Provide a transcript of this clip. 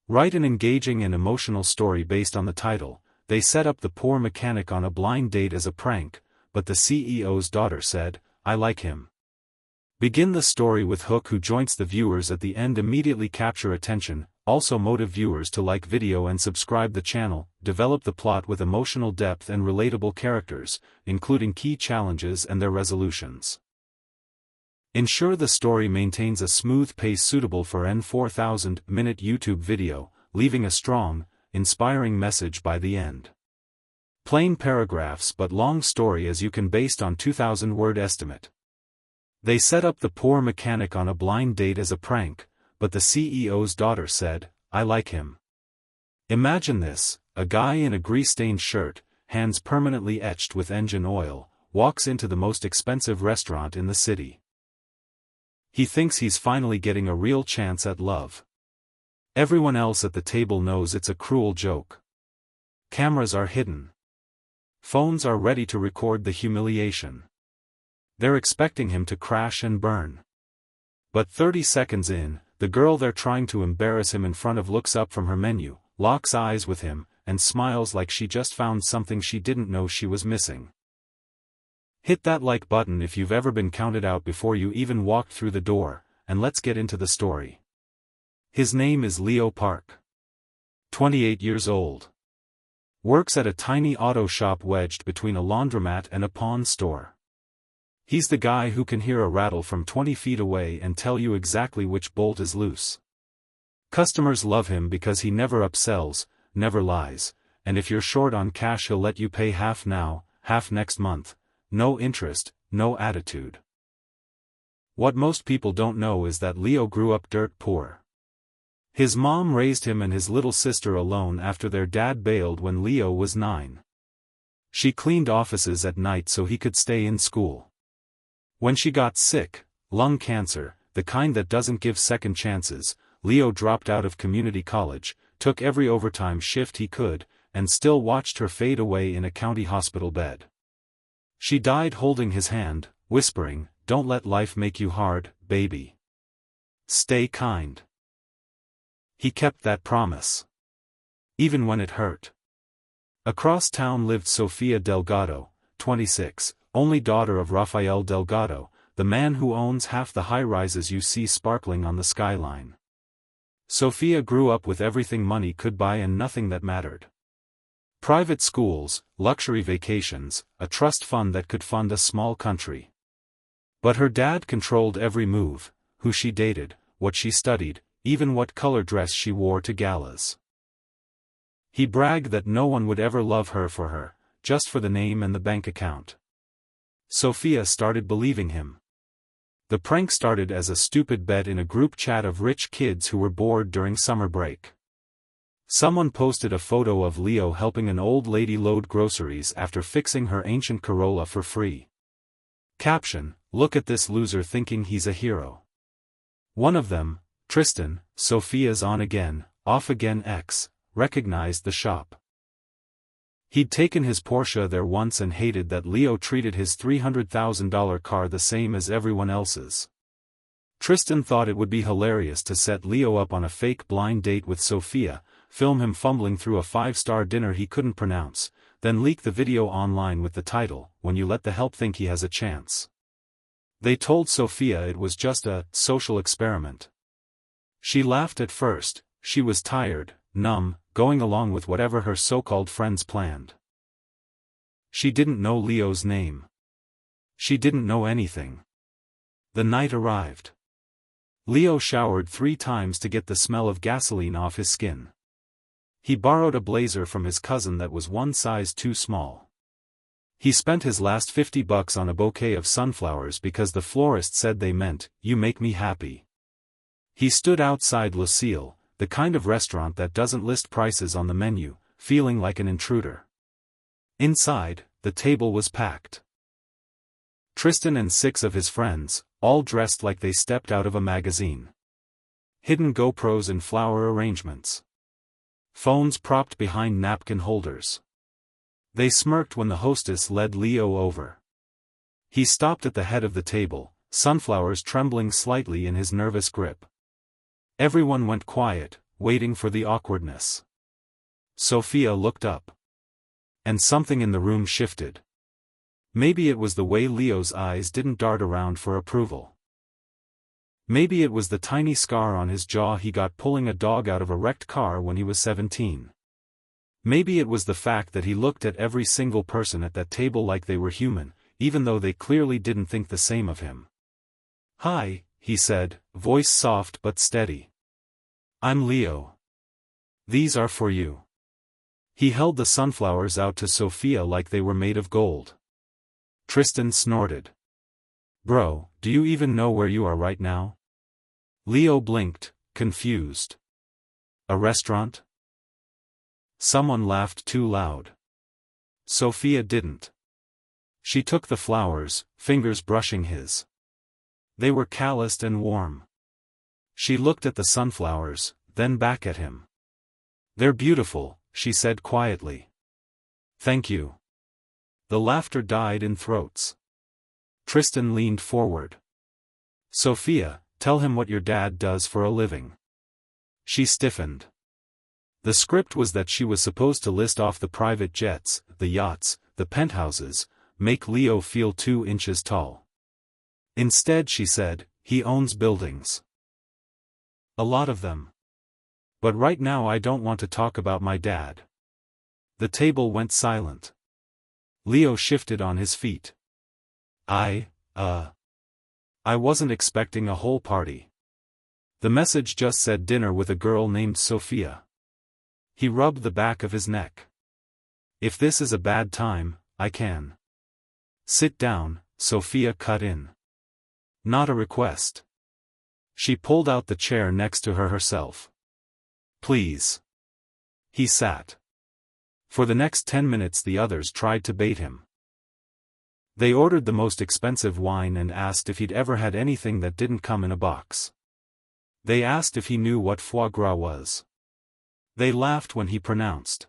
Write an engaging and emotional story based on the title. They set up the poor mechanic on a blind date as a prank, but the CEO's daughter said, "I like him." Begin the story with hook who joins the viewers at the end. Immediately capture attention, also motive viewers to like video and subscribe the channel. Develop the plot with emotional depth and relatable characters, including key challenges and their resolutions. Ensure the story maintains a smooth pace suitable for an 4,000-minute YouTube video, leaving a strong, inspiring message by the end. Plain paragraphs but long story as you can based on 2,000-word estimate. They set up the poor mechanic on a blind date as a prank, but the CEO's daughter said, "I like him." Imagine this: a guy in a grease-stained shirt, hands permanently etched with engine oil, walks into the most expensive restaurant in the city. He thinks he's finally getting a real chance at love. Everyone else at the table knows it's a cruel joke. Cameras are hidden. Phones are ready to record the humiliation. They're expecting him to crash and burn. But 30 seconds in, the girl they're trying to embarrass him in front of looks up from her menu, locks eyes with him, and smiles like she just found something she didn't know she was missing. Hit that like button if you've ever been counted out before you even walked through the door, and let's get into the story. His name is Leo Park. 28 years old. Works at a tiny auto shop wedged between a laundromat and a pawn store. He's the guy who can hear a rattle from 20 feet away and tell you exactly which bolt is loose. Customers love him because he never upsells, never lies, and if you're short on cash he'll let you pay half now, half next month. No interest, no attitude. What most people don't know is that Leo grew up dirt poor. His mom raised him and his little sister alone after their dad bailed when Leo was 9. She cleaned offices at night so he could stay in school. When she got sick, lung cancer, the kind that doesn't give second chances, Leo dropped out of community college, took every overtime shift he could, and still watched her fade away in a county hospital bed. She died holding his hand, whispering, "Don't let life make you hard, baby. Stay kind." He kept that promise. Even when it hurt. Across town lived Sofia Delgado, 26, only daughter of Rafael Delgado, the man who owns half the high-rises you see sparkling on the skyline. Sofia grew up with everything money could buy and nothing that mattered. Private schools, luxury vacations, a trust fund that could fund a small country. But her dad controlled every move, who she dated, what she studied, even what color dress she wore to galas. He bragged that no one would ever love her for her, just for the name and the bank account. Sofia started believing him. The prank started as a stupid bet in a group chat of rich kids who were bored during summer break. Someone posted a photo of Leo helping an old lady load groceries after fixing her ancient Corolla for free. Caption: "Look at this loser thinking he's a hero." One of them, Tristan, Sofia's on-again, off-again ex, recognized the shop. He'd taken his Porsche there once and hated that Leo treated his $300,000 car the same as everyone else's. Tristan thought it would be hilarious to set Leo up on a fake blind date with Sofia, film him fumbling through a 5-star dinner he couldn't pronounce, then leak the video online with the title, "When You Let the Help Think He Has a Chance." They told Sofia it was just a social experiment. She laughed at first. She was tired, numb, going along with whatever her so-called friends planned. She didn't know Leo's name. She didn't know anything. The night arrived. Leo showered 3 times to get the smell of gasoline off his skin. He borrowed a blazer from his cousin that was one size too small. He spent his last $50 on a bouquet of sunflowers because the florist said they meant, "You make me happy." He stood outside Lucille, the kind of restaurant that doesn't list prices on the menu, feeling like an intruder. Inside, the table was packed. Tristan and 6 of his friends, all dressed like they stepped out of a magazine. Hidden GoPros in flower arrangements. Phones propped behind napkin holders. They smirked when the hostess led Leo over. He stopped at the head of the table, sunflowers trembling slightly in his nervous grip. Everyone went quiet, waiting for the awkwardness. Sophia looked up. And something in the room shifted. Maybe it was the way Leo's eyes didn't dart around for approval. Maybe it was the tiny scar on his jaw he got pulling a dog out of a wrecked car when he was 17. Maybe it was the fact that he looked at every single person at that table like they were human, even though they clearly didn't think the same of him. "Hi," he said, voice soft but steady. "I'm Leo. These are for you." He held the sunflowers out to Sophia like they were made of gold. Tristan snorted. "Bro, do you even know where you are right now?" Leo blinked, confused. "A restaurant?" Someone laughed too loud. Sophia didn't. She took the flowers, fingers brushing his. They were calloused and warm. She looked at the sunflowers, then back at him. "They're beautiful," she said quietly. "Thank you." The laughter died in throats. Tristan leaned forward. "Sophia, tell him what your dad does for a living." She stiffened. The script was that she was supposed to list off the private jets, the yachts, the penthouses, make Leo feel 2 inches tall. Instead she said, "He owns buildings. A lot of them. But right now I don't want to talk about my dad." The table went silent. Leo shifted on his feet. I wasn't expecting a whole party. The message just said dinner with a girl named Sophia." He rubbed the back of his neck. "If this is a bad time, I can." "Sit down," Sophia cut in. "Not a request." She pulled out the chair next to her herself. "Please." He sat. For the next 10 minutes the others tried to bait him. They ordered the most expensive wine and asked if he'd ever had anything that didn't come in a box. They asked if he knew what foie gras was. They laughed when he pronounced